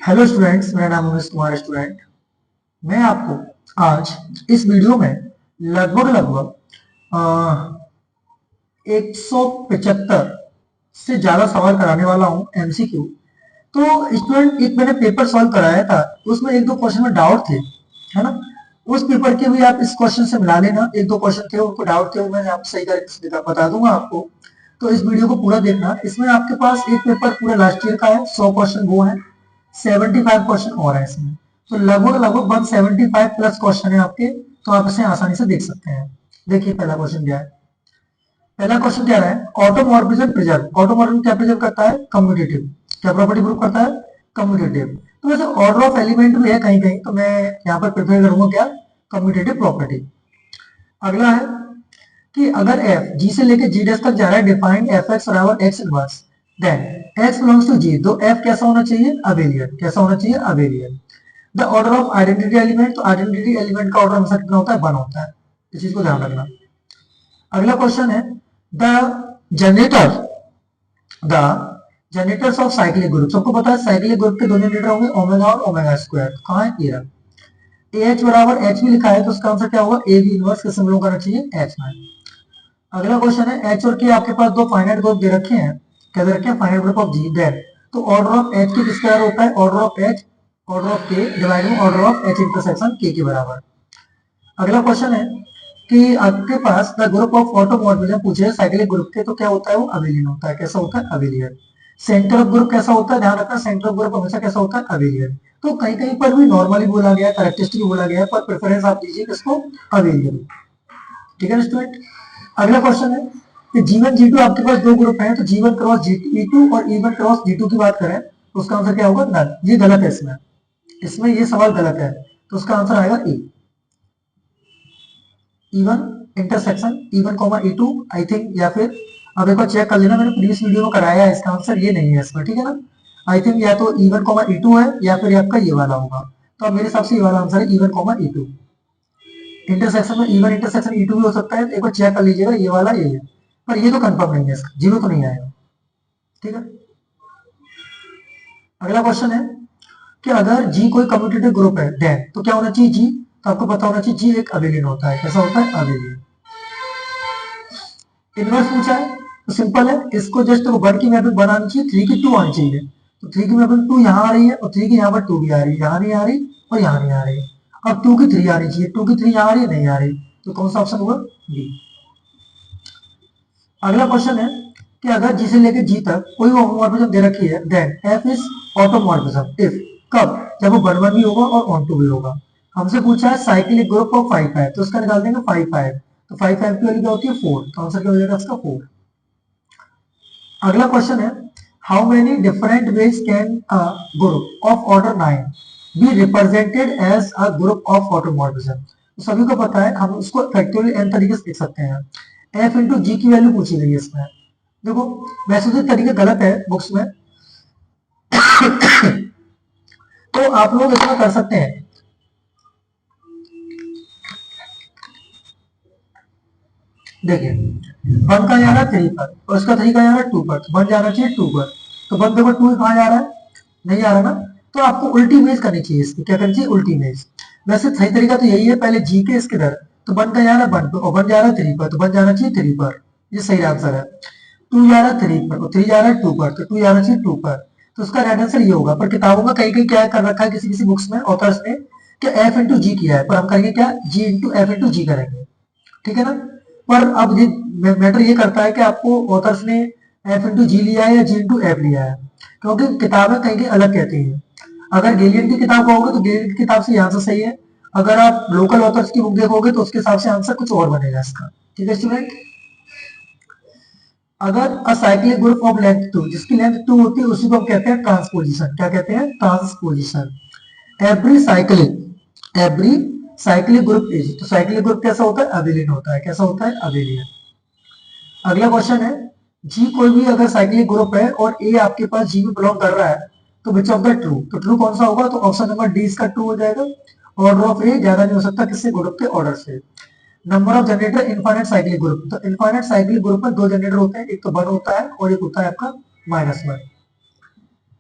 Hello students, मेरा नाम Umesh Kumar student. मैं आपको आज इस वीडियो में लगभग लगभग 175 से ज्यादा सवाल कराने वाला हूँ एमसीक्यू। तो स्टूडेंट, एक मैंने पेपर सॉल्व कराया था, उसमें एक दो क्वेश्चन में डाउट थे, है ना। उस पेपर के भी आप इस क्वेश्चन से मिला लेना। एक दो क्वेश्चन थे, उनको डाउट थे, वो मैं आप सही तरीके से बता दूंगा आपको। तो इस वीडियो को पूरा देखना। इसमें आपके पास एक पेपर पूरा लास्ट ईयर का है, 100 क्वेश्चन वो है, 75 क्वेश्चन और है इसमें। तो लगभग लगभग 175 प्लस क्वेश्चन है आपके। तो आप इसे आसानी से देख सकते हैं। देखिए पहला क्वेश्चन क्या है। पहला क्वेश्चन क्या है, ऑटोमॉर्फिज्म प्रिजर्व। ऑटोमॉर्फिज्म क्या प्रिजर्व करता है? कम्यूटेटिव। क्या प्रॉपर्टी प्रूव करता है? कम्यूटेटिव। तो वैसे ऑर्डर ऑफ एलिमेंट भी है कहीं कहीं, तो मैं यहाँ पर प्रिफर करूंगा क्या? Commutative property. अगला है कि अगर f g से लेके g तक जा रहा है, डिफाइंड एफ एक्स बराबर X inverse, then x belongs to g, तो f कैसा होना चाहिए? अबेलियन। कैसा होना चाहिए? Abelian. The order of identity element, तो आइडेंटिटी एलिमेंट का ऑर्डर हमेशा कितना होता है? 1 होता है। इस चीज को ध्यान रखना। अगला क्वेश्चन है, the generator the generators of cyclic group. सबको पता है साइक्लिक ग्रुप के दो जनरेटर होंगे, ओमेगा और ओमेगा स्क्वायर। कहाँ है? ये रहा। एच बराबर एच भी लिखा है, तो उसका आंसर क्या होगा? ए बी इनवर्स के सिंबल करना चाहिए एच में। अगला क्वेश्चन है, एच और के आपके पास दो फाइनाइट ग्रुप दे रखे हैं। क्या दे रखे हैं? Finite group of G. Then तो ऑर्डर ऑफ एच के किस बराबर होता है? Order of H order of K divide में order of H intersection K बराबर। अगला क्वेश्चन है कि आपके पास द ग्रुप ऑफ ऑटोमॉर्फिज्म पूछे हैं साइक्लिक ग्रुप के, तो क्या होता है? वो अबेलियन होता है। कैसा होता है? अबेलियन। सेंटर ऑफ ग्रुप कैसा होता है? ध्यान रखना, सेंटर ऑफ ग्रुप हमेशा कैसा होता है? अबेलियन। तो कहीं कहीं पर भी नॉर्मली बोला गया है, करेक्टरिस्टिक बोला गया है, पर प्रेफरेंस आप दीजिए किसको? अबेलियन। ठीक है स्टूडेंट। अगला क्वेश्चन है कि G1 G2 आपके पास दो ग्रुप हैं, तो G1 क्रॉस G2 और E1 क्रॉस G2 की बात करें तो उसका आंसर क्या होगा? नल। ये गलत है। इसमें इसमें ये सवाल गलत है, तो उसका आंसर आएगा ए। E1 intersection E1 comma E2, I think, या फिर अब एक बार चेक कर लेना, मैंने प्रीवियस वीडियो में कराया है, इसका आंसर ये नहीं है इसमें। ठीक है ना। आई थिंक या तो E1 कॉमा E2 है, या फिर आपका ये वाला होगा। तो अब मेरे हिसाब से ये वाला आंसर है E1 कॉमा E2। इंटरसेक्शन में E1 इंटरसेक्शन E2 भी हो सकता है, एक बार चेक कर लीजिएगा, ये वाला ये है। पर ये तो कंफर्म नहीं है, इसका जीरो तो नहीं आएगा। ठीक है। अगला क्वेश्चन है कि अगर G कोई कम्यूटेटिव ग्रुप है, देन तो क्या होना चाहिए? G, तो आपको पता होना चाहिए G एक अबेलियन होता है। कैसा होता है? अबेलियन। इनवर्स पूछा है, तो सिंपल है, इसको जस्ट वन की मैपिंग बनानी चाहिए, 3 की 2 आनी चाहिए। तो 3 की मैपिंग 2 यहाँ आ रही है, और 3 की यहाँ पर 2 भी आ रही है, यहाँ नहीं आ रही और यहाँ नहीं आ रही। अब 2 की 3 आनी चाहिए, 2 की 3 यहाँ आ रही है, नहीं आ रही। तो कौन सा ऑप्शन हुआ? डी। अगला क्वेश्चन है कि अगर जी से लेकर जी तक कोई होमोमॉर्फिज्म दे रखी है, then F is automorphism if, कब? जब वो 1 1 भी होगा और ऑन 2 भी होगा। हमसे पूछा है साइक्लिक ग्रुप ऑफ 5 5, तो उसका निकाल देंगे 5 5। तो 5 5 की वैल्यू क्या होती है? 4। तो आंसर क्या हो जाएगा इसका? 4। अगला क्वेश्चन है, how many different ways can a group of order 9 be represented as a group of automorphism. तो सभी को पता है, हम उसको फैक्टोरियल n तरीके से लिख सकते हैं। f इंटू जी की वैल्यू पूछी गई है इसमें। देखो, वैसे तो तरीका गलत है बुक्स में, तो आप लोग इतना कर सकते हैं। देखिए, 1 का जा रहा है 3 पर, और उसका 3 का जा रहा है 2 पर, तो 1 जाना चाहिए 2 पर। तो 1 देखो 2 कहाँ जा रहा है? नहीं आ रहा ना। तो आपको उल्टी इमेज करनी चाहिए इसकी। क्या करनी चाहिए? उल्टी इमेज। वैसे सही तरीका तो यही है, पहले जी के इसके इधर, तो 1 का जा रहा है 1 पर, और 1 जा रहा है 3 पर, तो 1 जाना चाहिए 3 पर। ये सही आंसर है। 2 जा रहा है 3 पर, और 3 जा रहा है 2 पर, तो 2 जाना चाहिए 2 पर। तो उसका राइट आंसर ये होगा। पर किताबों में कहीं कहीं क्या कर रखा है, किसी किसी बुक्स में ऑथर्स ने, कि एफ इंटू जी किया है, पर हम करेंगे क्या? जी इंटू एफ इंटू जी करेंगे। ठीक है ना। पर अब ये मैटर ये करता है कि आपको ऑथर्स ने एफ इंटू जी लिया है या जी इंटू एफ लिया है, क्योंकि किताबें कहीं कहीं अलग कहती हैं। अगर गेलियन की किताब कहोगे तो गेलियन की किताब से आंसर सही है। अगर आप लोकल ऑथर्स की बुक देखोगे तो उसके हिसाब से आंसर कुछ और बनेगा इसका। ठीक है स्टूडेंट। अगर असाइक्लिक ग्रुप ऑफ लेंथ 2, जिसकी लेंथ 2 होती है, उसी को हम कहते हैं ट्रांसपोजिशन। क्या कहते हैं? Transposition. Every cyclic group is, तो साइक्लिक ग्रुप कैसा होता है? अबेलियन होता है। कैसा होता है? अबेलियन। अगला क्वेश्चन है, जी कोई भी अगर साइक्लिक ग्रुप है और ए आपके पास जी में बिलोंग कर रहा है, तो विच ऑफ द ट्रू, तो ट्रू कौन सा होगा? तो ऑप्शन नंबर डी इसका ट्रू हो जाएगा। ऑर्डर ऑफ ए ज्यादा नहीं हो सकता किससे? ग्रुप के ऑर्डर से। Number of generator infinite cyclic group, तो इनफाइनाइट साइक्लिक ग्रुप में दो जनरेटर होते हैं, एक तो 1 होता है और एक होता है आपका -1।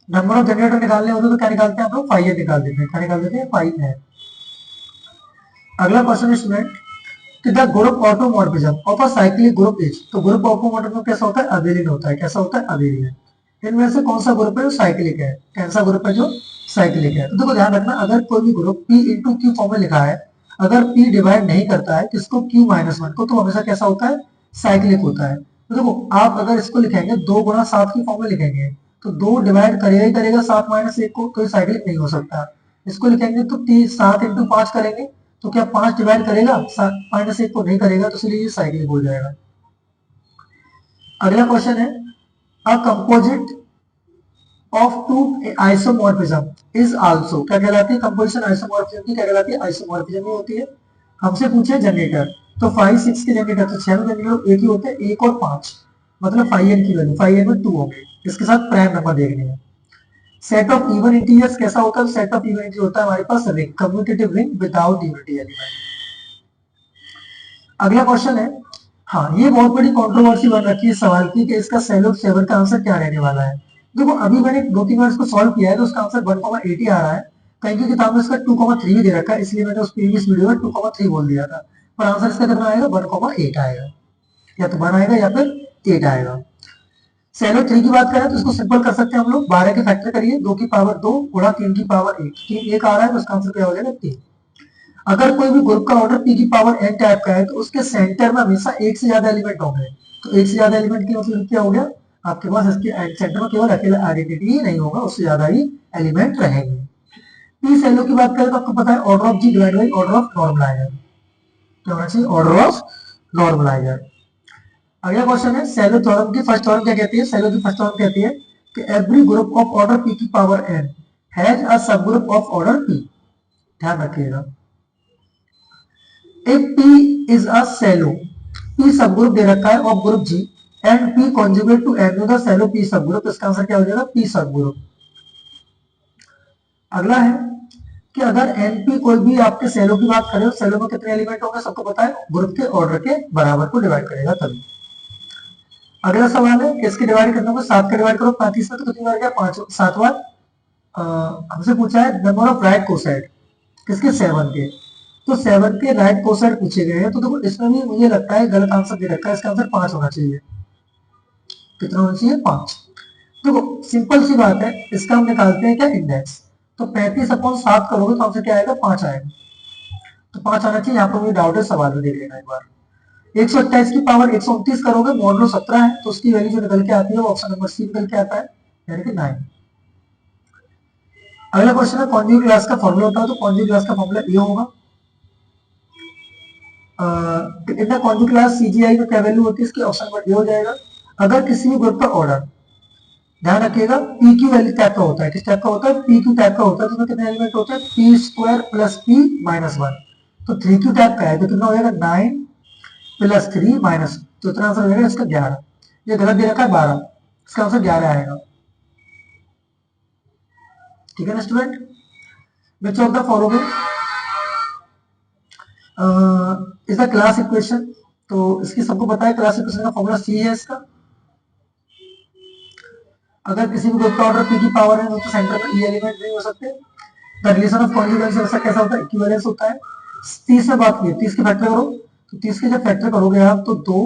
नंबर ऑफ जनरेटर निकालने होते तो क्या निकालते हैं हम लोग, फाइव एन निकाल देते हैं, क्या निकाल देते हैं, फाइव एन। अगला क्वेश्चन है स्टूडेंट कि the group automorphism of a cyclic group is, तो ग्रुप ऑटोमॉर्फिज्म कैसा होता है, अबेलियन होता है, कैसा होता है, अबेलियन। इनमें से कौन सा ग्रुप है जो साइक्लिक है, कौन सा ग्रुप है जो साइक्लिक है। तो देखो ध्यान रखना, अगर कोई भी group P into Q form में लिखा है, अगर P डिवाइड नहीं करता है किसको, Q माइनस वन को, तो हमेशा कैसा होता है, साइक्लिक होता है। तो देखो आप अगर इसको लिखेंगे 2 गुणा 7 की फॉर्म में लिखेंगे, तो 2 डिवाइड करेगा ही करेगा 7 - 1 को, तो ये साइक्लिक नहीं हो सकता। इसको लिखेंगे तो 7 × 5 करेंगे, तो क्या 5 डिवाइड करेगा 7 - 1 को, नहीं करेगा, तो इसलिए ये साइक्लिक हो जाएगा। अगला क्वेश्चन है a composite of two isomorphism is also, क्या कहलाती है, कंपोजिशन आइसोमॉर्फिज्म की क्या कहलाती है, आइसोमॉर्फिज्म ही होती है। हमसे पूछे जनरेटर, तो 5 6 के जनरेटर, तो 6 जनरेटर एक ही होते हैं, 1 और 5, मतलब 5n की वैल्यू 5n में 2 होंगे। इसके साथ प्राइम नंबर देखने हैं। सेट ऑफ इवन इंटीजर्स कैसा होता है, सेट ऑफ इवन इंटीजर होता है हमारे पास ring, commutative ring without unity element. अगला क्वेश्चन है, हाँ ये बहुत बड़ी कंट्रोवर्सी बन रखी है सवाल की कि इसका सेलोप 7 का आंसर क्या रहने वाला है। देखो अभी मैंने 2 3 बार इसको सॉल्व किया है, तो उसका आंसर 1,8 ही आ रहा है। कहीं की किताब में इसका 2,3 भी दे रखा है, इसलिए मैंने उस प्रीवियस वीडियो में 2,3 बोल दिया था, पर आंसर इसका कितना आएगा, 1,8 आएगा, या तो 1 आएगा या फिर 8 आएगा। सेलो 3 की बात करें तो इसको सिंपल कर सकते हैं हम लोग, 12 के फैक्टर करिए, 2 की पावर 2 गुणा 3 की पावर 1, 3 1 आ रहा है, तो इसका आंसर क्या हो जाएगा, 3। अगर कोई भी ग्रुप का ऑर्डर p की पावर n टाइप का है, तो उसके सेंटर में हमेशा एक से ज्यादा एलिमेंट होंगे। तो एक से ज्यादा एलिमेंट की मतलब क्या हो गया, आपके पास इसके सेंटर में केवल अकेला आइडेंटिटी ही नहीं होगा, उससे ज्यादा ही एलिमेंट रहेंगे। पी सेलो की बात करें तो आपको पता है order of G divide by order of normaliser, क्या होना चाहिए, ऑर्डर ऑफ नॉर्मलाइजर। अगला क्वेश्चन है सेलो थ्योरम की फर्स्ट थ्योरम क्या कहती है, सेलो की फर्स्ट थ्योरम कहती है कि every group of order p की पावर n हैज अ सब ग्रुप ऑफ ऑर्डर p। ध्यान रखिएगा, if P is a shallow, P subgroup दे रखा है of group G and P conjugate to N the shallow P subgroup, इसका answer क्या हो जाएगा, P सबग्रुप। अगला है कि अगर NP कोई भी आपके सेलो की बात करें, सेलो में कितने एलिमेंट होंगे सबको पता है, ग्रुप के ऑर्डर के बराबर को डिवाइड करेगा तभी। अगला सवाल है किसके डिवाइड करना होगा, 7 का डिवाइड करो 35 में, तो कितनी बार गया, 5 7 बार। हमसे पूछा है नंबर ऑफ राइट कोसाइड किसके, 7 के, तो 7 के राइट कोसाइड पूछे गए हैं, तो देखो इसमें भी मुझे लगता है गलत आंसर दे रखा है, इसका आंसर 5 होना चाहिए। कितना होना चाहिए, 5। देखो सिंपल सी बात है, इसका हम निकालते हैं क्या, इंडेक्स, तो 35/7 करोगे तो आंसर क्या आएगा, 5 आएगा, तो 5 आना चाहिए। यहाँ पर मुझे डाउट है, सवाल में देख लेना एक बार। 128 की पावर 129 करोगे, मॉडलो 17 है, तो उसकी वैल्यू जो निकल के आती है वो ऑप्शन नंबर सी निकल के आता है, यानी कि 9। अगला क्वेश्चन है कॉन्जुगेट क्लास का फॉर्मूला होता है, तो कॉन्जुगेट क्लास का फॉर्मूला ये होगा, इतना कॉन्जुगेट क्लास सीजीआई में क्या वैल्यू होती है इसकी, ऑप्शन नंबर डी हो जाएगा। अगर किसी भी ग्रुप का ऑर्डर, ध्यान रखिएगा पी क्यू वैल्यू टाइप का होता है, किस टाइप का होता है, पी क्यू टाइप का होता है, तो उसमें कितने एलिमेंट होते हैं, P square plus P minus one, तो 3 क्यू टाइप का है, तो कितना हो जाएगा, 9 प्लस 3 माइनस, तो इतना आंसर हो जाएगा इसका 11। ये गलत दे रखा है 12, इसका आंसर 11 आएगा। ठीक है ना student, which of the following is the class equation, तो इसकी सबको पता है क्लास इक्वेशन का फॉर्मूला सी है इसका। अगर किसी भी ग्रुप का ऑर्डर p की पावर है तो सेंटर में e एलिमेंट नहीं हो सकते। द रिलेशन ऑफ कॉन्जुगेंस ऐसा कैसा होता है, इक्विवेलेंस होता है। 30 से बात की, 30 के फैक्टर करो, तो 30 के जब फैक्टर करोगे आप तो 2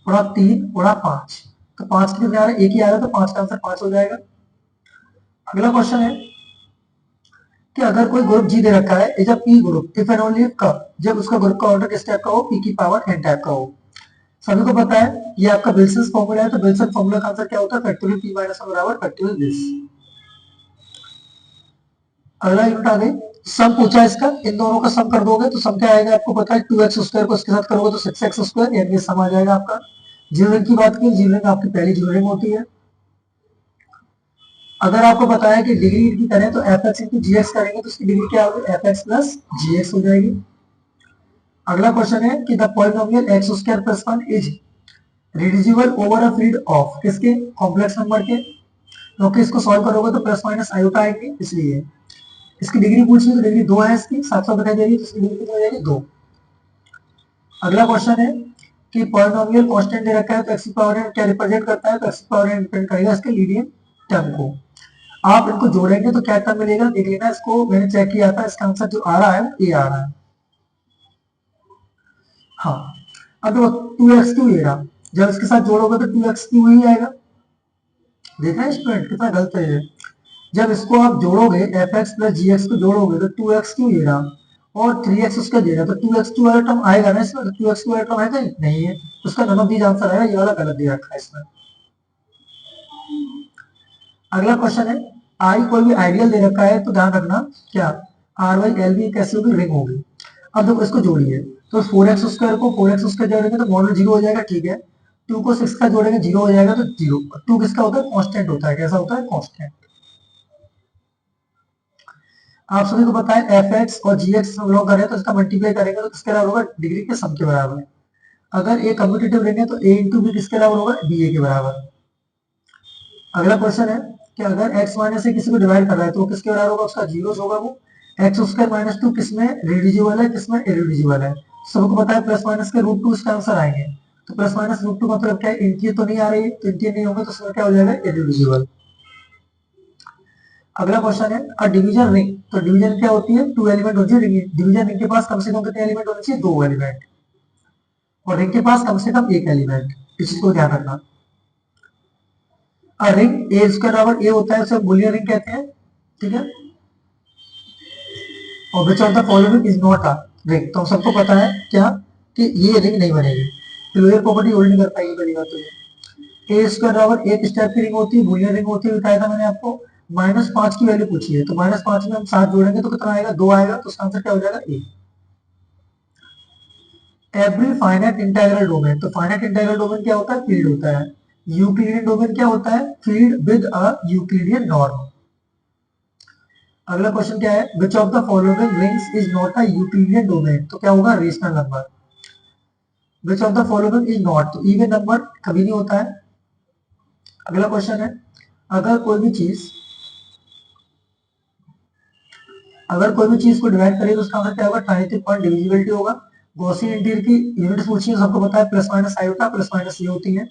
गुणा 3 गुणा 5, तो 5 के कितने आ रहे हैं, एक ही आ रहा है, तो 5 का आंसर 5 हो जाएगा। अगला क्वेश्चन है कि अगर कोई ग्रुप जी दे रखा है, is a P group if and only कब, जब उसका ग्रुप का ऑर्डर किस टाइप का हो, p की पावर n टाइप का हो। सभी को पता है ये आपका विल्सन फॉर्मूला है, तो विल्सन फॉर्मूला का आंसर क्या होता है, फैक्टोरियल p माइनस बराबर फैक्टोरियल दिस। अगला यूनिट आ गई, सम पूछा इसका, इन दोनों का सम कर दोगे तो सम क्या आएगा, आपको पता है 2x स्क्वायर को इसके साथ करोगे तो 6x स्क्वायर, यानी सम आ जाएगा आपका। जीरो रिंग की बात की, जीरो रिंग आपकी पहली जीरो रिंग होती है। अगर आपको पता है कि डिग्री की करें तो एफ एक्स इंटू जी एक्स करेंगे, तो उसकी डिग्री क्या होगी, एफ एक्स प्लस जी एक्स हो जाएगी। अगला क्वेश्चन है कि the polynomial x square plus one is reducible over a field of किसके, कॉम्प्लेक्स नंबर के, क्योंकि इसको सॉल्व करोगे तो प्लस माइनस आयोटा आएंगे, इसलिए इसकी डिग्री पूछी तो डिग्री 2 है, इसकी 700 बताई जाएगी, तो इसकी डिग्री कितनी हो जाएगी, 2। अगला क्वेश्चन है कि पॉलिनोमियल कांस्टेंट दे रखा है, तो एक्स की पावर n क्या रिप्रेजेंट करता है, तो एक्स की पावर n डिपेंड करेगा इसके लीडियन टर्म को। आप इनको जोड़ेंगे तो क्या टर्म मिलेगा, देख लेना इसको, मैंने चेक किया था, इसका आंसर जो आ रहा है वो ए आ रहा है। हाँ, अब देखो 2x क्यू ये रहा, जब इसके साथ जोड़ोगे तो 2x क्यू ही आएगा। देखा है स्टूडेंट कितना गलत है ये। जब इसको आप जोड़ोगे एफ एक्स प्लस जी एक्स को जोड़ोगे तो 2x क्यू ये रहा और 3x उसका दे रहा, तो 2x क्यू वाला टर्म आएगा ना इसमें, तो 2x क्यू वाला टर्म आएगा ही नहीं है, उसका नन ऑफ दीज आंसर आएगा, ये वाला गलत दे रखा है इसमें। अगला क्वेश्चन है, आई कोई भी आइडियल दे रखा है तो ध्यान रखना क्या, आर वाई एल भी कैसे होगी, रिंग होगी। अब देखो इसको जोड़िए, तो 4x² को 4x² जोड़ेंगे तो मॉडल जीरो हो जाएगा, ठीक है। 2 को 6 का जोड़ेंगे जीरो हो जाएगा, तो जीरो। 2 किसका होता है, कांस्टेंट होता है, कैसा होता है, कांस्टेंट। आप सभी को पता है एफ एक्स और जी एक्स लॉग करें तो इसका मल्टीप्लाई करेंगे तो किसके बराबर होगा, डिग्री के सम के बराबर। अगर ए कम्यूटेटिव लेंगे तो ए इंटू बी किसके बराबर होगा, बी ए के बराबर। अगला क्वेश्चन है कि अगर x माइनस से किसी को डिवाइड कर रहा है तो किसके बराबर होगा, उसका जीरो होगा वो। एक्स स्क्वायर माइनस टू किसमें रिड्यूसिबल है, किसमें इरिड्यूसिबल है, सबको पता है प्लस माइनस के रूट टू इसका आंसर आएंगे। तो प्लस माइनस रूट टू मतलब क्या है, इनकी तो नहीं आ रही, तो इनकी नहीं होंगे तो उसमें क्या हो जाएगा, इरिड्यूसिबल। अगला क्वेश्चन है अ डिवीजन रिंग, तो डिवीजन क्या होती है, टू एलिमेंट होती है डिवीजन रिंग के पास कम से कम कितने एलिमेंट होने चाहिए, दो एलिमेंट, और रिंग के पास कम से कम एक एलिमेंट, इस चीज को ध्यान रखना। रिंग ए स्क्वायर बराबर ए होता है, उसे बुलियन रिंग कहते हैं, ठीक है। और which of the following is not a ring, तो सबको पता है क्या कि ये रिंग नहीं बनेगी, क्लोजर प्रॉपर्टी होल्ड नहीं कर पाएगी पहली बात तो ये। ए स्क्वायर बराबर एक स्टेप की रिंग होती है, बुलियन रिंग होती है, बताया था मैंने आपको। -5 की वैल्यू पूछी है, तो -5 में हम 7 जोड़ेंगे तो कितना आएगा, 2 आएगा, तो उसका आंसर क्या हो जाएगा, ए। एवरी फाइनाइट इंटीग्रल डोमेन, तो फाइनाइट इंटीग्रल डोमेन क्या होता है, फील्ड होता है। यूक्लिडियन डोमेन क्या होता है, field with a Euclidean norm. अगला क्वेश्चन क्या है, which of the following rings is not a Euclidean domain, तो क्या होगा, rational number. Which of the following is not, तो इवन नंबर कभी नहीं होता है। अगला क्वेश्चन है, अगर कोई भी चीज अगर कोई भी चीज को डिवाइड करें तो उसका आंसर क्या होगा, ट्रांजिटिव पॉइंट डिविजिबिलिटी होगा। गॉसियन इंटीग्रल की यूनिट्स पूछी है, सबको पता है plus minus iota plus minus ये होती है।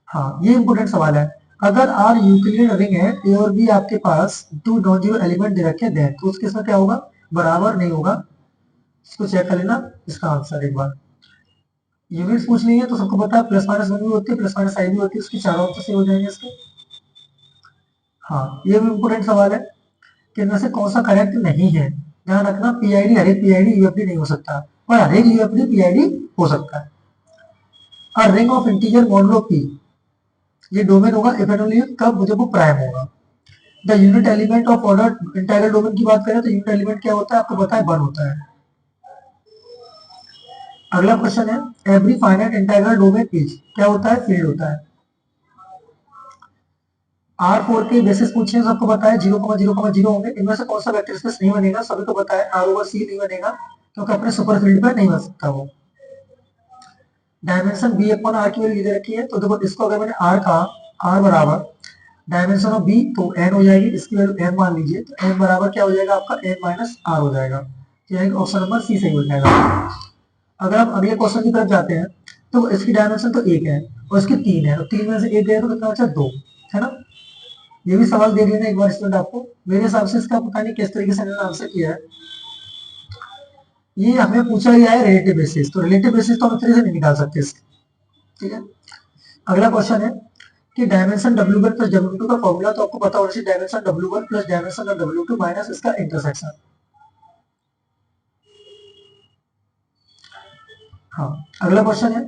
हाँ, ये इंपोर्टेंट सवाल है। अगर आर यूक्लिडियन रिंग है, ए और बी आपके पास टू नॉन जीरो एलिमेंट दे रखे हैं, तो उसके साथ क्या होगा, बराबर नहीं होगा। इसको चेक कर लेना, इसका आंसर एक बार। यूनिट्स पूछ ली है तो सबको पता है प्लस माइनस वन भी होती है, प्लस माइनस आई भी होती है, उसके चारों ऑप्शन से हो जाएंगे इसके। हाँ, ये भी इंपोर्टेंट सवाल है कि इनमें से कौन सा करेक्ट नहीं है। ध्यान रखना, पीआईडी हर एक पीआईडी यूएफडी नहीं हो सकता, पर हर एक यूएफडी पीआईडी हो सकता है। और ring of integer modulo P, ये डोमेन होगा इफ एंड ओनली कब, जब वो प्राइम होगा। The unit element of order integral domain की बात करें तो यूनिट एलिमेंट क्या होता है, आपको पता है, 1 होता है। अगला क्वेश्चन है, every finite integral domain is, क्या होता है, फील्ड होता है। R4 के बेसिस पूछे हैं, सबको पता है 0,0,0 होंगे, इनमें से कौन सा वेक्टर स्पेस नहीं बनेगा, सभी को पता है R/C नहीं बनेगा, क्योंकि अपने सुपर फील्ड पर नहीं बन सकता वो। डायमेंशन बी अपॉन आर की वैल्यू दे रखी है, तो देखो इसको अगर मैंने आर का, आर बराबर डायमेंशन ऑफ बी तो एन हो जाएगी, इसकी वैल्यू एन मान लीजिए, तो एन बराबर क्या हो जाएगा आपका, एन माइनस आर हो जाएगा, तो ऑप्शन नंबर सी सही हो जाएगा। अगर आप अगले क्वेश्चन की तरफ जाते हैं, तो इसकी डायमेंशन तो एक है और इसकी 3 है, तो 3 में से एक गया तो कितना बचा, 2, है ना। ये भी सवाल देख लेना एक बार स्टूडेंट आपको, मेरे हिसाब से इसका पता नहीं किस तरीके से मैंने आंसर किया है। ये हमें पूछा गया है रिलेटिव बेसिस, तो रिलेटिव बेसिस तो हम इस तरह से नहीं निकाल सकते इसके, ठीक है। अगला क्वेश्चन है कि डायमेंशन W1 प्लस W2 का फॉर्मूला, तो आपको पता होना चाहिए dimension W1 plus dimension W2 minus इसका इंटरसेक्शन। हाँ, अगला क्वेश्चन है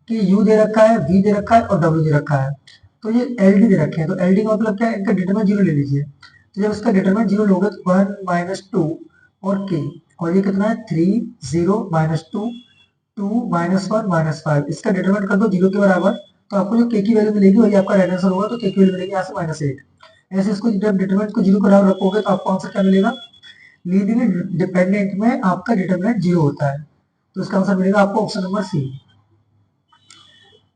कि U दे रखा है, V दे रखा है और W दे रखा है, तो ये LD दे रखे हैं, तो LD का मतलब क्या है, इनका डिटरमिनेंट जीरो ले लीजिए। तो जब इसका डिटरमिनेंट जीरो लोगे तो 1 माइनस 2 और K, और ये कितना है 3 0 माइनस 2 2 माइनस 1 माइनस 5, इसका डिटरमिनेंट कर दो जीरो के बराबर, तो आपको जो K की वैल्यू मिलेगी वही आपका राइट आंसर होगा, तो K की वैल्यू मिलेगी यहाँ से -8। ऐसे इसको जब डिटरमिनेंट को जीरो के बराबर रखोगे तो आपको आंसर क्या मिलेगा, लीनियरली डिपेंडेंट में आपका डिटरमिनेंट जीरो होता है, तो इसका आंसर मिलेगा आपको option number C.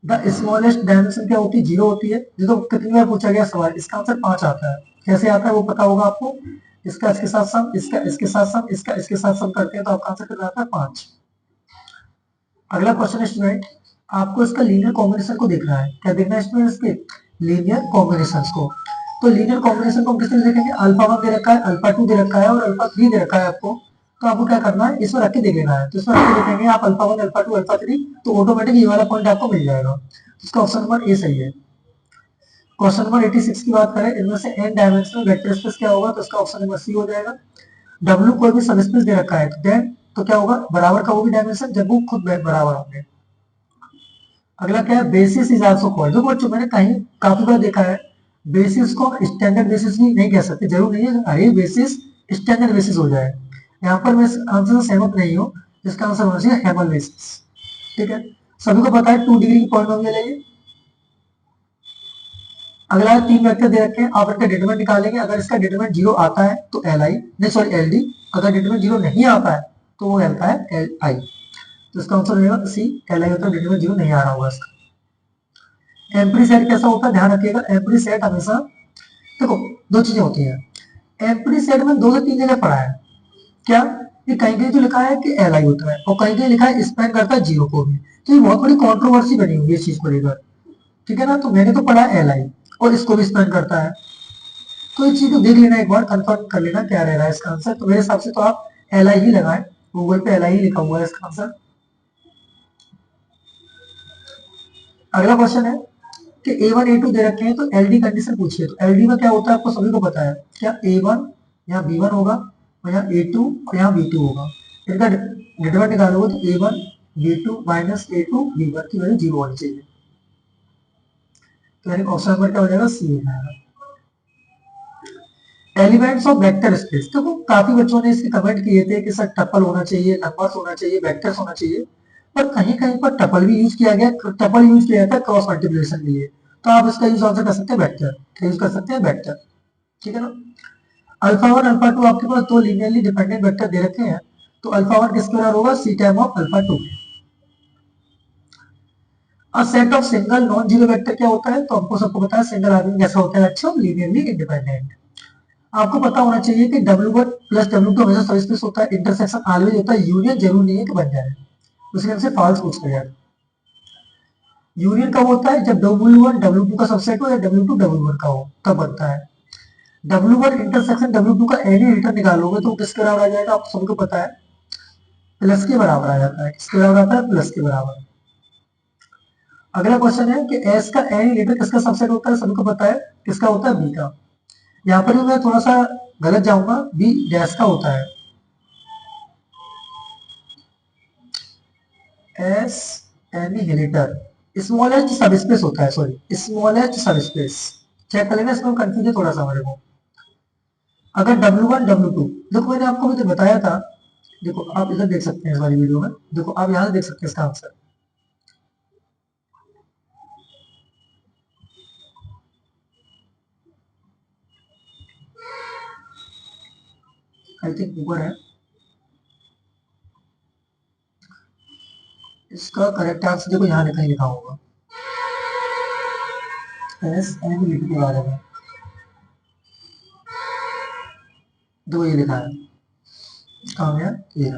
The smallest dimension क्या होती है, जीरो होती है। ये तो कितनी बार पूछा गया सवाल, इसका आंसर 5 आता है, कैसे आता है वो पता होगा आपको। इसका इसके साथ सम, इसका इसके साथ सम, इसका इसके साथ सम करते हैं तो आपका आंसर कितना आता है, 5। अगला क्वेश्चन है स्टूडेंट, आपको इसका लीनियर कॉम्बिनेशन को देखना है, क्या देखना है स्टूडेंट, इसके लीनियर कॉम्बिनेशन को। तो लीनियर कॉम्बिनेशन को हम किस तरह से देखेंगे, अल्फा 1 दे रखा है, अल्फा 2 दे रखा है और अल्फा 3 दे रखा है आपको, तो आपको क्या करना है, इसमें रख के देख लेना है। तो इसमें रख के देखेंगे आप अल्फा 1 अल्फा 2 अल्फा 3, तो ऑटोमेटिक ये वाला पॉइंट आपको मिल जाएगा। तो इसका ऑप्शन नंबर ए सही है। क्वेश्चन नंबर 86 की बात करें, इनमें से n डायमेंशनल वेक्टर स्पेस क्या होगा, तो इसका ऑप्शन नंबर सी हो जाएगा। W कोई भी सबस्पेस दे रखा है तो देन तो क्या होगा, बराबर का वो भी डायमेंशन जब वो खुद बराबर होंगे। अगला क्या है, बेसिस इज आल्सो कॉल्ड। देखो बच्चों मैंने कहीं काफी बार देखा है, बेसिस को स्टैंडर्ड बेसिस भी नहीं कह सकते, जरूर नहीं है हर एक बेसिस स्टैंडर्ड बेसिस हो जाए। यहाँ पर मैं आंसर से सहमत नहीं हूँ, इसका आंसर होना चाहिए हेमल बेसिस। ठीक है, सभी को पता है 2 डिग्री की पॉलिनोमियल है ये। अगला 3 वेक्टर दे रखे हैं, आप इनका डिटरमिनेंट निकालेंगे, अगर इसका डिटरमिनेंट 0 आता है तो एल आई नहीं सॉरी एल डी, अगर डिटरमिनेंट 0 नहीं आता है तो वो एल का है एल आई। तो इसका आंसर होगा सी, एल आई होता है, डिटरमिनेंट 0 नहीं आ रहा होगा इसका। एम्प्टी सेट कैसा होता है, ध्यान रखिएगा, एम्प्टी सेट हमेशा देखो दो चीजें होती हैं। एम्प्टी सेट में 2 से 3 जगह पढ़ा है क्या, ये कहीं कहीं तो लिखा है कि एल आई होता है और कहीं कहीं लिखा है स्पेन करता है 0 को भी। तो ये बहुत बड़ी कॉन्ट्रोवर्सी बनी हुई है इस चीज को लेकर। ठीक है ना, तो मैंने तो पढ़ा एल आई और इसको भी स्पेन करता है, तो इस चीज को देख लेना, एक बार कंफर्म कर लेना क्या रह रहा है इसका आंसर। तो मेरे हिसाब से तो आप एल आई ही लगाएं, गूगल पे एल आई ही लिखा हुआ है इसका आंसर। अगला क्वेश्चन है कि A1 A2 दे रखे हैं तो एलडी कंडीशन पूछिए। तो एलडी में क्या होता है आपको सभी को पता है, क्या A1 यहाँ B1 होगा और यहाँ A2 और यहाँ B2 होगा। इनका डिटरमिनेंट निकालोगे तो A1 B2 minus A2 B1 की वैल्यू 0 होनी चाहिए। तो यानी ऑप्शन नंबर क्या हो जाएगा, सी हो जाएगा। एलिमेंट्स ऑफ वेक्टर स्पेस, देखो काफी बच्चों ने इसके कमेंट किए थे कि सर टपल होना चाहिए, नंबर्स होना चाहिए, वेक्टर्स होना चाहिए, पर कहीं कहीं पर टपल भी यूज किया गया, टपल यूज किया जाता है क्रॉस मल्टीप्लिकेशन के लिए, तो आप इसका यूज आंसर कर सकते हैं वेक्टर, यूज कर सकते हैं वेक्टर। ठीक है ना, अल्फा 1 अल्फा 2 आपके पास 2 लीनियरली डिपेंडेंट वेक्टर दे रखे हैं, तो अल्फा 1 किसके बराबर होगा, सी टाइम ऑफ अल्फा 2। और set of single non zero vector क्या होता है, तो हमको सबको पता है सिंगल आर्गुमेंट कैसा होता है, अच्छा लीनियरली इंडिपेंडेंट। आपको पता होना चाहिए कि W1 प्लस W2 हमेशा सबस्पेस होता है, इंटरसेक्शन ऑलवेज होता है, यूनियन जरूर नहीं है कि बन जाए, उसके हमसे फॉल्स पूछ लिया। यूनियन कब होता है, जब W1 W2 का सबसेट हो या W2 W1 का हो तब बनता है। W1 इंटरसेक्शन W2 का एनी रिटर्न निकालोगे तो किसके बराबर आ जाएगा, आप सबको पता है प्लस के बराबर आ जाता है। किसके बराबर आता है, प्लस के बराबर। अगला क्वेश्चन है कि एस का एनी रिटर्न किसका सबसेट होता है, सबको पता है किसका होता है, बी का। यहाँ पर भी मैं थोड़ा सा गलत जाऊंगा, बी डैश का होता है, एस एनिहिलेटर स्मॉलेस्ट सबस्पेस होता है, सॉरी स्मॉलेस्ट सबस्पेस। चेक कर लेना, इसमें कंफ्यूजन थोड़ा सा हमारे को। अगर W1 W2, देखो मैंने आपको भी तो बताया था, देखो आप इधर देख सकते हैं इस वाली वीडियो में, देखो आप यहाँ से देख सकते हैं इसका आंसर। आई थिंक ऊपर है, इसका करेक्ट आंसर देखो यहाँ कहीं लिखा होगा, एस एनिहिलेटर के बारे में, देखो ये लिखा है, कहाँ गया ये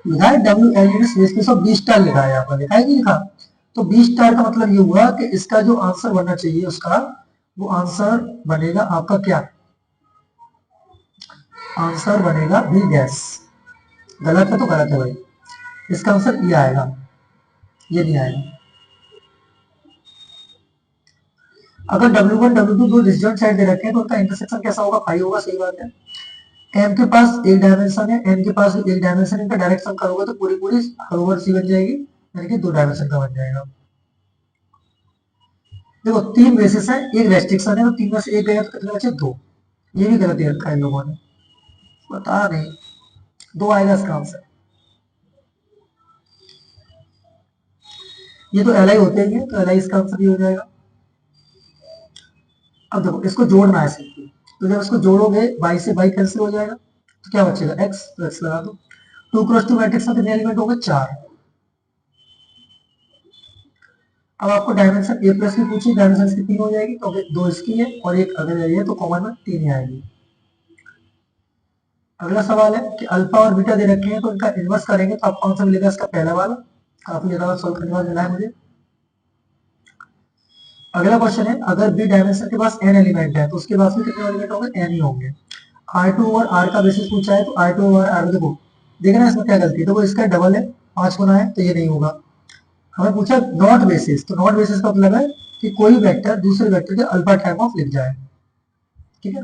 लिखा है W L space of B star लिखा है, यहाँ पर लिखा है कि लिखा। तो बी स्टार का मतलब ये हुआ कि इसका जो आंसर बनना चाहिए उसका, वो आंसर बनेगा आपका क्या, आंसर बनेगा बी गैस। गलत है तो गलत है भाई, इसका आंसर ये आएगा, ये नहीं आएगा। अगर W1 W2 दो डिस्जॉइंट साइड दे रखे हैं तो उनका इंटरसेक्शन कैसा होगा, फाइव होगा, सही बात है। एम के पास एक डायमेंशन है, एन के पास एक डायमेंशन, इनका डायरेक्ट सम करोगे तो पूरी पूरी ओवर सी बन जाएगी, यानी कि 2 डायमेंशन का बन जाएगा। देखो 3 बेसिस है, एक रेस्ट्रिक्शन है, तो 3 में से एक गया तो कितना बचे, 2। ये भी गलत दे रखा है इन लोगों ने, पता नहीं, 2 आएगा इसका आंसर। ये तो एल आई होते ही है, तो एल आई इसका आंसर ये हो जाएगा। अब देखो इसको जोड़ना है सिर्फ, तो जब इसको जोड़ोगे बाई से बाई कैंसिल हो जाएगा, तो क्या बचेगा एक्स, तो एक्स लगा दो। 2 क्रॉस 2 मैट्रिक्स में कितने एलिमेंट होंगे, 4। अब आपको डायमेंशन ए प्लस की पूछी, डायमेंशन की 3 हो जाएगी, तो 2 इसकी है और एक अगर है तो कॉमन में 3 ही आएगी। अगला सवाल है कि अल्फा और बीटा दे रखे हैं तो इनका इनवर्स करेंगे तो आपको आंसर मिलेगा इसका पहला वाला, काफी ज्यादा सॉल्व करने वाला मिला है मुझे। अगला क्वेश्चन है, अगर बी डायमेंशन के पास n एलिमेंट है तो उसके पास भी कितने एलिमेंट होंगे, n ही होंगे। R2 और R का बेसिस पूछा है तो R2 और R देखो, देखना इसमें क्या गलती है, देखो इसका डबल है, 5 गुना है तो ये नहीं होगा। हमें पूछा नॉट बेसिस, तो नॉट बेसिस का मतलब है कि कोई वेक्टर दूसरे वेक्टर के अल्फा टाइम ऑफ लिख जाए, ठीक है।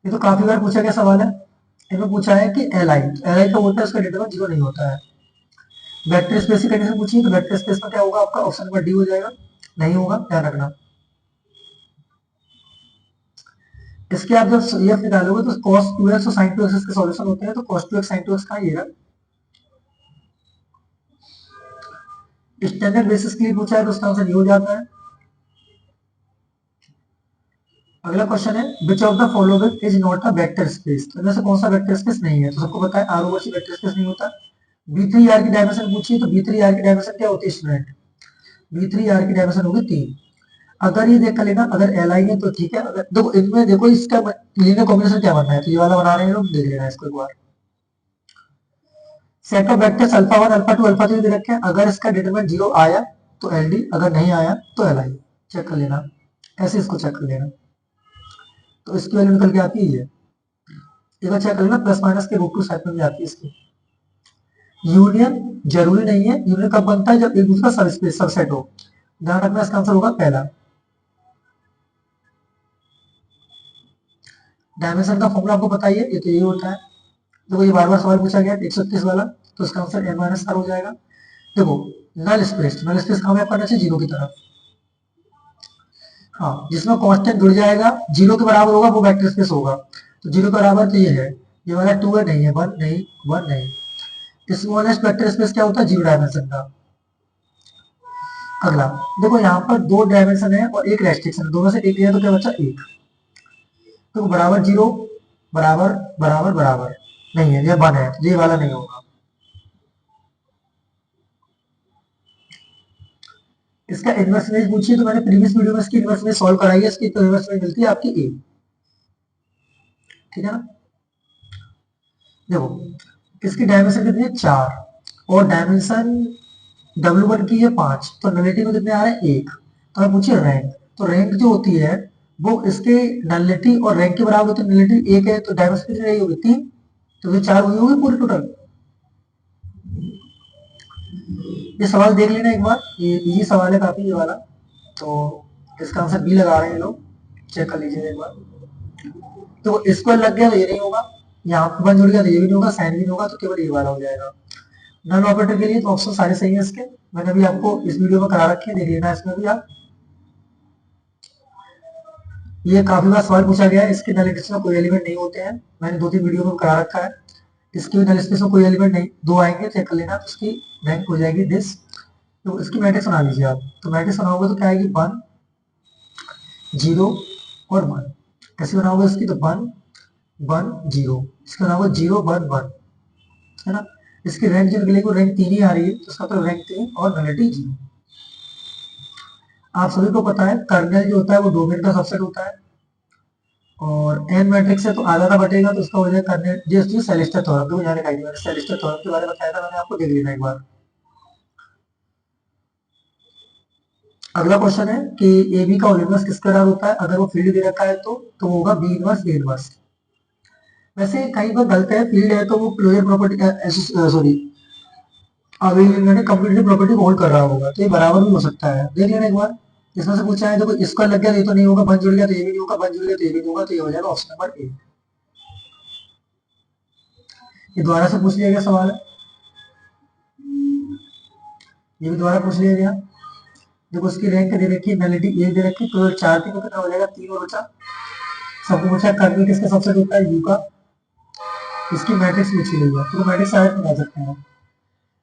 ये तो काफी बार पूछा गया सवाल है। इनमें पूछा है कि एल आई, एल आई का होता है उसका डिटरमिनेंट जीरो नहीं होता है। वेक्टर स्पेस की कंडीशन पूछी है तो वेक्टर स्पेस में क्या होगा आपका, ऑप्शन नंबर डी हो जाएगा, नहीं होगा, ध्यान रखना। इसके आप जब एफ निकालोगे तो cos 2x और sin 2x इसके सॉल्यूशन होते हैं, तो cos 2x sin 2x का ये स्टैंडर्ड बेसिस के लिए पूछा है तो उसका आंसर ये हो जाता है। अगला क्वेश्चन है, which of the following is not a vector space, तो इनमें से कौन सा वेक्टर स्पेस नहीं है, तो सबको पता है R over C vector space नहीं होता। बी थ्री आर की डायमेंशन पूछी तो बी थ्री आर की डायमेंशन क्या होती है स्टूडेंट, बी थ्री आर की डायमेंशन होगी 3। अगर ये देख कर लेना, अगर एल आई है तो ठीक है, अगर देखो इनमें देखो इसका लीनियर कॉम्बिनेशन क्या बनना है, तो ये वाला बना रहे हैं लोग, देख लेना इसको एक बार। Set of vectors alpha one alpha two alpha three दे रखे हैं, अगर इसका डिटरमिनेंट जीरो आया तो एल डी, अगर नहीं आया तो एल आई, चेक कर लेना, ऐसे इसको चेक कर लेना। तो इसकी वैल्यू निकल के आती है, एक बार चेक कर लेना, प्लस माइनस के रूट टू साइड में भी आती है इसकी। यूनियन जरूरी नहीं है, यूनियन कब बनता है, जब एक दूसरा सबसेट हो, ध्यान रखना, इसका आंसर होगा पहला। डायमेंशन का फॉर्मूला आपको पता ही है, ये तो ये होता है। देखो ये बार बार सवाल पूछा गया 131 वाला, तो इसका आंसर n माइनस आर हो जाएगा। देखो नल स्पेस, नल स्पेस कहाँ मैप करना चाहिए, जीरो की तरफ। हाँ, जिसमें कांस्टेंट जुड़ जाएगा जीरो के बराबर होगा वो वेक्टर स्पेस होगा, तो जीरो के बराबर तो ये है, ये वाला 2 है, नहीं है, 1 नहीं, 1 नहीं। स्मॉलेस्ट वेक्टर स्पेस क्या होता है, जीरो डायमेंशन का। अगला देखो यहाँ पर दो डायमेंशन है और एक रेस्ट्रिक्शन, दोनों से एक दिया तो क्या बचा, एक। तो बराबर जीरो, बराबर बराबर बराबर, नहीं है, ये 1 है, ये वाला नहीं होगा। इसका इनवर्स इमेज पूछिए तो मैंने प्रीवियस वीडियो में इसकी इनवर्स इमेज सॉल्व कराई है, इसकी तो इनवर्स इमेज मिलती है आपकी ए, ठीक है ना। देखो इसकी डायमेंशन कितनी है, 4, और डायमेंशन W1 की है 5, तो नलिटी में कितने आ रहे हैं, 1। तो हमें पूछिए रैंक, तो रैंक जो होती है वो इसके नलिटी और रैंक के बराबर होती है, नलिटी 1 है तो डायमेंशन कितनी रही होगी, 3, तो ये 4 हुई होगी पूरी टोटल। ये सवाल देख लेना एक बार, ये इजी सवाल है काफी ये वाला, तो इसका आंसर बी लगा रहे हैं लोग, चेक कर लीजिए एक बार। तो स्क्वायर लग गया तो ये नहीं होगा, यहाँ पे वन जुड़ गया तो ये भी नहीं होगा, साइन भी नहीं होगा, तो केवल ये वाला हो जाएगा। नन ऑपरेटर के लिए तो ऑप्शन सारे सही है इसके, मैंने अभी आपको इस वीडियो में करा रखे हैं, देख लेना इसमें भी आप। ये काफी बार सवाल पूछा गया है, इसके नल स्पेस में कोई एलिमेंट नहीं होते हैं, मैंने 2-3 वीडियो में करा रखा है। इसके भी नल स्पेस में कोई एलिमेंट नहीं, दो आएंगे, चेक कर लेना, उसकी रैंक हो जाएगी दिस। तो इसकी मैट्रिक्स बना लीजिए आप, तो मैट्रिक्स बनाओगे तो क्या आएगी, 1 0 और 1। कैसे बनाओगे इसकी, तो 1 1 0, इसका बनाओगे 0 1 1, है ना। इसकी रैंक जो निकलेगी वो रैंक 3 ही आ रही है, तो इसका तो रैंक 3 और नलिटी 0। आप सभी को पता है कर्नल जो होता है वो डोमेन का सबसेट होता है, और एन मैट्रिक्स है तो आधा का बटेगा, तो उसका हो जाएगा कर्नल जो सेलेस्टर थ्योरम, तो यहाँ दिखाई दिया सेलेस्टर थ्योरम के बारे में बताया था मैंने आपको, देख लेना एक बार। अगला क्वेश्चन है कि ए बी का होल इनवर्स किसका बराबर होता है, अगर वो फील्ड दे रखा है तो वो होगा बी इनवर्स ए इनवर्स। वैसे कई बार गलत है, फील्ड है तो वो क्लोजर प्रॉपर्टी, सॉरी अभी मैंने कंप्लीटली प्रॉपर्टी को होल्ड कर रहा होगा, तो ये बराबर भी हो सकता है, देख लेना एक बार। इसमें से पूछा है, देखो इसका लग गया तो ये तो नहीं होगा, बन जुड़ गया तो ये भी नहीं होगा, बन जुड़ गया तो ये भी नहीं होगा, तो ये हो जाएगा ऑप्शन नंबर ए। ये दोबारा से पूछ लिया गया सवाल है, ये भी दोबारा पूछ लिया गया। देखो उसकी रैंक दे रखी है, नलिटी एक दे रखी है, तो 4 3 कितना हो जाएगा, 3 और बचा। सबको पूछा कर्नल किसका सबसेट होता है, यू का। इसकी मैट्रिक्स पूछी गई है, तो मैट्रिक्स आगे बना सकते हैं।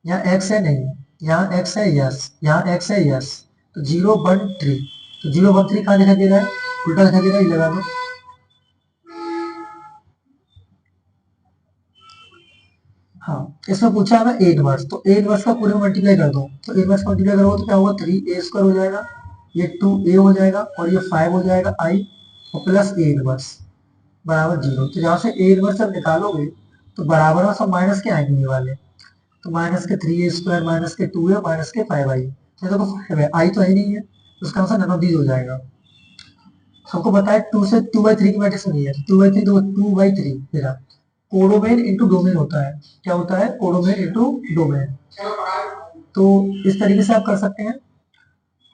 यहाँ एक्स है नहीं, यहाँ एक्स है यस, यहाँ एक्स है यस, तो 0 1 3, तो 0 1 3 कहाँ दिखाई दे रहा है, उल्टा दिखाई दे रहा है, ये लगा दो। हाँ, इसमें पूछा है ए इनवर्स, तो ए इनवर्स का पूरे में मल्टीप्लाई कर दो, तो ए इनवर्स मल्टीप्लाई करोगे तो क्या होगा, 3a² हो जाएगा, ये 2a हो जाएगा, और ये 5 हो जाएगा आई, और प्लस ए इनवर्स बराबर 0। तो जहां से ए इनवर्स जब निकालोगे तो बराबर में सब माइनस के आएंगे ये वाले, तो माइनस के 3a² माइनस के 2a माइनस के 5i, ये देखो 5 है, आई तो है नहीं है, तो उसका आंसर नन ऑफ दीज हो जाएगा। हमको पता है 2 से 2/3 की मैट्रिक्स नहीं है, तो 2/3 तो 2/3 मेरा कोडोमेन इंटू डोमेन होता है। क्या होता है? Codomain into domain. तो इस तरीके से आप कर सकते हैं।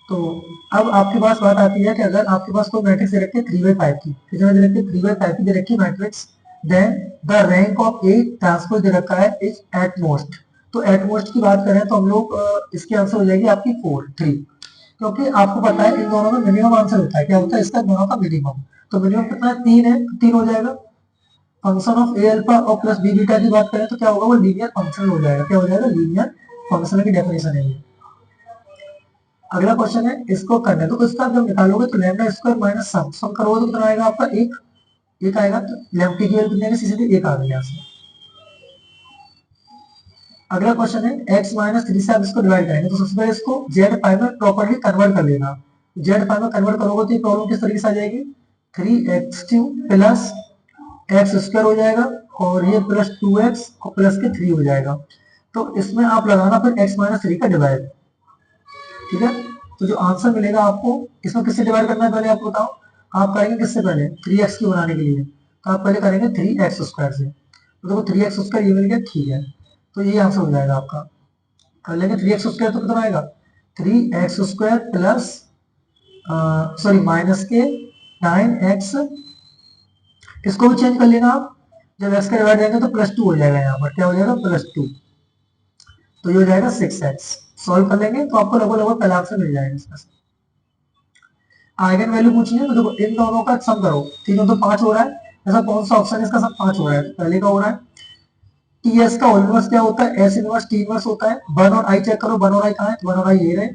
तो अब आपके पास बात आती है कि अगर आपके पास कोई मैट्रिक्स दे रखी है 3/5 की, कितना दे रखी है? 3/5 की दे रखी है matrix, then the rank of A transpose दे रखा है इज एट मोस्ट। तो एट मोस्ट की बात करें तो हम लोग इसकी आंसर हो जाएगी आपकी 3, क्योंकि आपको पता है इन दोनों में मिनिमम आंसर होता है। क्या होता है इसका? दोनों का मिनिमम। तो मिनिमम कितना है? 3 है, तो 3 हो जाएगा। फंक्शन ऑफ ए अल्फा और प्लस बी बीटा की बात करें तो क्या होगा? वो लीनियर फंक्शन हो जाएगा। क्या हो जाएगा? लीनियर फंक्शन की डेफिनेशन है ये। अगला क्वेश्चन है, इसको करना है तो इसका जब निकालोगे तो लैम्डा स्क्वायर माइनस सम सम करोगे तो कितना आएगा आपका? एक आएगा। तो लैम्डा की वैल्यू कितनी आएगी? सीधे एक आ गई यहाँ से। अगला क्वेश्चन है, x माइनस 3 से आप इसको डिवाइड करेंगे तो सबसे पहले इसको जेड पाई में प्रॉपर्ली कन्वर्ट कर लेना। जेड पाई में कन्वर्ट करोगे तो ये प्रॉब्लम किस तरीके से आ जाएगी? 3x³ प्लस एक्स स्क्वायर हो जाएगा, और ये प्लस 2x और प्लस के 3 हो जाएगा। तो इसमें आप लगाना फिर x माइनस 3 का डिवाइड। ठीक है, तो जो आंसर मिलेगा आपको, इसमें किससे डिवाइड करना है पहले आप बताओ। आप करेंगे किससे? पहले 3x की बनाने के लिए तो आप पहले करेंगे 3x² से। तो देखो 3x² ये मिल गया, ठीक है, तो ये आंसर हो जाएगा आपका। कर लेंगे 3x² तो कितना आएगा? 3x² प्लस सॉरी माइनस के 9x, इसको भी चेंज कर लेना आप। जब x का डिवाइड देंगे तो +2 हो जाएगा, यहाँ पर क्या हो जाएगा? +2, तो ये हो जाएगा 6x। सॉल्व कर लेंगे तो आपको लगभग लगभग पहला आंसर मिल जाएगा इसका। आइगन वैल्यू पूछनी है तो देखो इन दोनों का सम करो, तीनों तो 5 हो रहा है, ऐसा कौन सा ऑप्शन है इसका सब 5 हो रहा है? पहले का हो रहा है टीएस का होल इनवर्स क्या होता है? एस इनवर्स टी इनवर्स होता है। 1 और आई चेक करो, 1 और आई कहाँ है? 1 और आई ये रहे।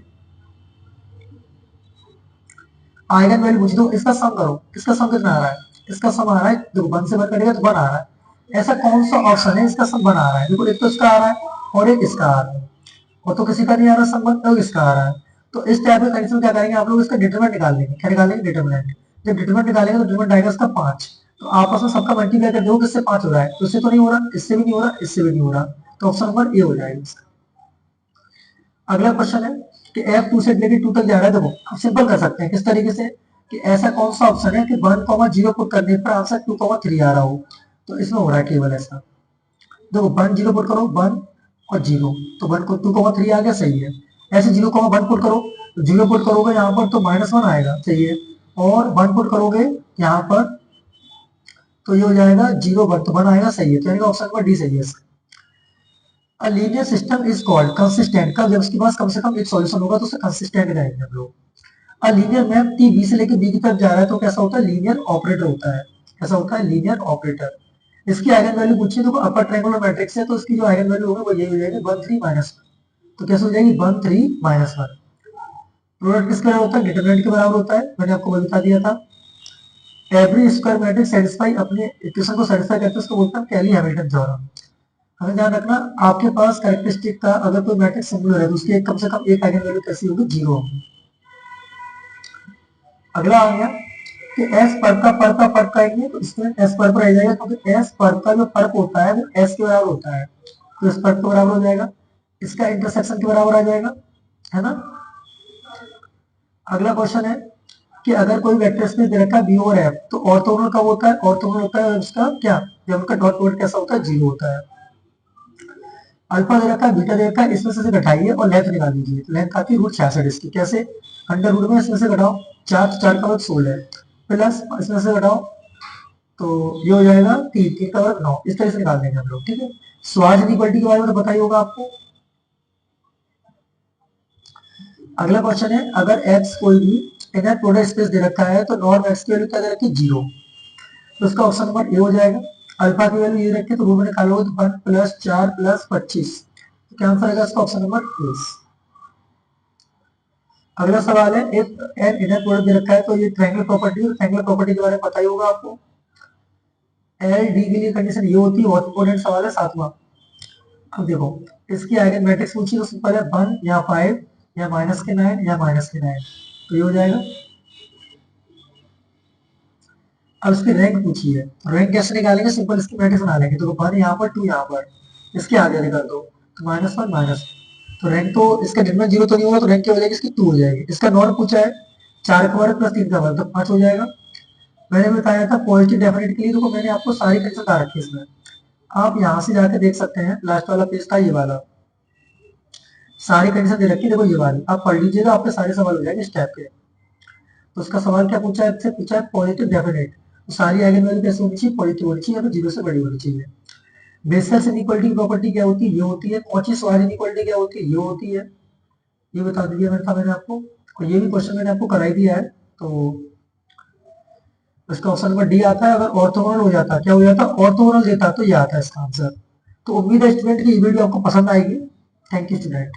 आइगन वैल्यू पूछ दो, इसका सम करो, इसका सम कितना आ रहा है? इसका सम आ रहा है, देखो 1 से 1 कटेगा तो 1 आ रहा है। ऐसा कौन सा ऑप्शन है इसका सम 1 आ रहा है? देखो एक तो इसका आ रहा है और एक इसका आ रहा है, और तो किसी का नहीं आ रहा सम 1, तो इसका आ रहा है। तो इस टाइप के कंडीशन में क्या करेंगे आप लोग? इसका डिटरमिनेंट निकाल लेंगे। क्या निकालेंगे? डिटरमिनेंट। जब डिटरमिनेंट निकालेंगे तो डिटरमिनेंट आएगा इसका 5। तो आपस में सबका मल्टीप्लाई कर दो, किससे 5 हो रहा है? तो इससे तो नहीं हो रहा, इससे भी नहीं हो रहा, इससे भी नहीं हो रहा, तो ऑप्शन नंबर ए हो जाएगा इसका। अगला क्वेश्चन है कि एफ 2 से लेकर 2 तक जा रहा है। देखो हम सिंपल कर सकते हैं किस तरीके से, कि ऐसा कौन सा ऑप्शन है कि 1,0 पुट करने पर आंसर 2,3 आ रहा हो। तो इसमें हो रहा है केवल ऐसा। देखो 1 0 पुट करो, 1 और 0, तो 1 को 2,3 आ गया, सही है। ऐसे 0,1 पुट करो, तो 0 पुट करोगे यहाँ पर तो -1 आएगा, सही है। और 1 पुट करोगे यहाँ पर तो ये हो जाएगा 0 1, तो 1 आएगा, सही है। तो यानी ऑप्शन नंबर डी सही है इसका। A linear system is called consistent कब? जब उसके पास कम से कम एक सॉल्यूशन होगा तो उसे कंसिस्टेंट कहेंगे हम लोग। A linear map T B से लेके बी की तरफ जा रहा है तो कैसा होता है? लीनियर ऑपरेटर होता है। कैसा होता है? Linear operator. इसकी आइगन वैल्यू पूछिए, देखो अपर ट्रायंगुलर मैट्रिक्स है तो इसकी जो आइगन वैल्यू होगी वो यही हो जाएगी 1 3 -1। तो कैसे हो जाएगी? 1 3 -1। प्रोडक्ट किसके बराबर होता है? डिटरमिनेंट के बराबर होता है, मैंने आपको बता दिया था। एवरी स्क्वायर मैट्रिक्स सेटिस्फाई अपने इक्वेशन को सेटिस्फाई करते हैं, उसको बोलते हैं कैली हैमिल्टन थ्योरम। हमें ध्यान रखना, आपके पास कैरेक्टरिस्टिक का अगर कोई मैट्रिक्स सिंगुलर है तो उसकी कम से कम एक आइगन वैल्यू कैसी होगी? 0 होगी। अगला आ गया कि एस पर का आएंगे तो इसमें एस पर आ जाएगा, क्योंकि एस पर का जो फर्क होता है वो एस के बराबर होता है, तो इस पर के बराबर हो जाएगा, इसका इंटरसेक्शन के बराबर आ जाएगा, है ना। अगला क्वेश्चन है कि अगर कोई वेक्टर स्पेस दे रखा है बी और एफ तो ऑर्थोगोनल कब होता है? ऑर्थोगोनल होता है उसका क्या? जब उनका डॉट प्रोडक्ट कैसा होता है? 0 होता है। अल्फा दे रखा है, बीटा दे रखा है, इसमें से घटाइए और लेंथ निकाल लीजिए। लेंथ आती है √66 इसकी। कैसे? अंडर रूट में इसमें से घटाओ 4, 4 का वर्ग 16 प्लस इसमें से घटाओ तो ये हो जाएगा 3, 3 का वर्ग 9। इस तरह से निकाल देंगे हम लोग, ठीक है। स्वाज इक्वलिटी के बारे में तो पता ही होगा आपको। अगला क्वेश्चन है, अगर x कोई भी इनर प्रोडक्ट स्पेस दे रखा है तो नॉर्म x की वैल्यू क्या दे रखी है? 0। तो इसका ऑप्शन नंबर ए हो जाएगा। अल्फा की वैल्यू ये रखी है तो रूट में निकालोगे तो 1 + 4 + 25, तो क्या आंसर आएगा इसका? Option number A. अगला सवाल है, एक एन इनर प्रोडक्ट दे रखा है तो ये ट्रायंगल प्रॉपर्टी है, ट्रायंगल प्रॉपर्टी के बारे में पता ही होगा आपको। एल डी के लिए कंडीशन ये होती है, बहुत इंपॉर्टेंट सवाल है 7वां। अब देखो इसकी आइगन मैट्रिक्स पूछी तो सिंपल है 1 या 5 या -9 या -9, तो ये हो जाएगा। अब इसकी रैंक पूछी है, रैंक कैसे निकालेंगे? सिंपल इसकी मैट्रिक्स बना लेंगे, तो 1 यहाँ पर 2 यहाँ पर, इसके आगे कर दो तो -1 -1। तो रैंक तो इसका डिटरमिनेंट जीरो तो नहीं होगा, तो रैंक क्या हो जाएगी इसकी 2 हो जाएगी। इसका नॉर्म पूछा है 4 का वर्ग प्लस 3 का वर्ग, तो 5 हो जाएगा। मैंने बताया था पॉजिटिव डेफिनेट के लिए, देखो मैंने आपको सारी कंडीशन बता रखी है इसमें। आप यहाँ से जाकर देख सकते हैं, लास्ट वाला पेज था ये वाला, सारी कंडीशन दे रखी है, देखो ये वाली आप पढ़ लीजिएगा, आपके सारे सवाल हो जाएंगे इस टाइप के। तो उसका सवाल क्या पूछा है, इससे पूछा है पॉजिटिव डेफिनेट, तो सारी आइगन वैल्यू कैसे होनी चाहिए, पॉजिटिव होनी चाहिए या फिर जीरो से बड़ी होनी चाहिए। बेसेल इनइक्वालिटी की प्रॉपर्टी क्या होती है, ये होती है। कॉची स्क्वायर इनइक्वालिटी क्या होती है, ये होती है। ये बता दिया मैंने आपको, और ये भी क्वेश्चन मैंने आपको करा ही दिया है। तो इसका ऑप्शन नंबर डी आता है। अगर ऑर्थोगोनल हो जाता, क्या हो जाता, ऑर्थोगोनल देता तो ये आता है इसका आंसर। तो उम्मीद है स्टूडेंट की ये वीडियो आपको पसंद आएगी। Thank you student.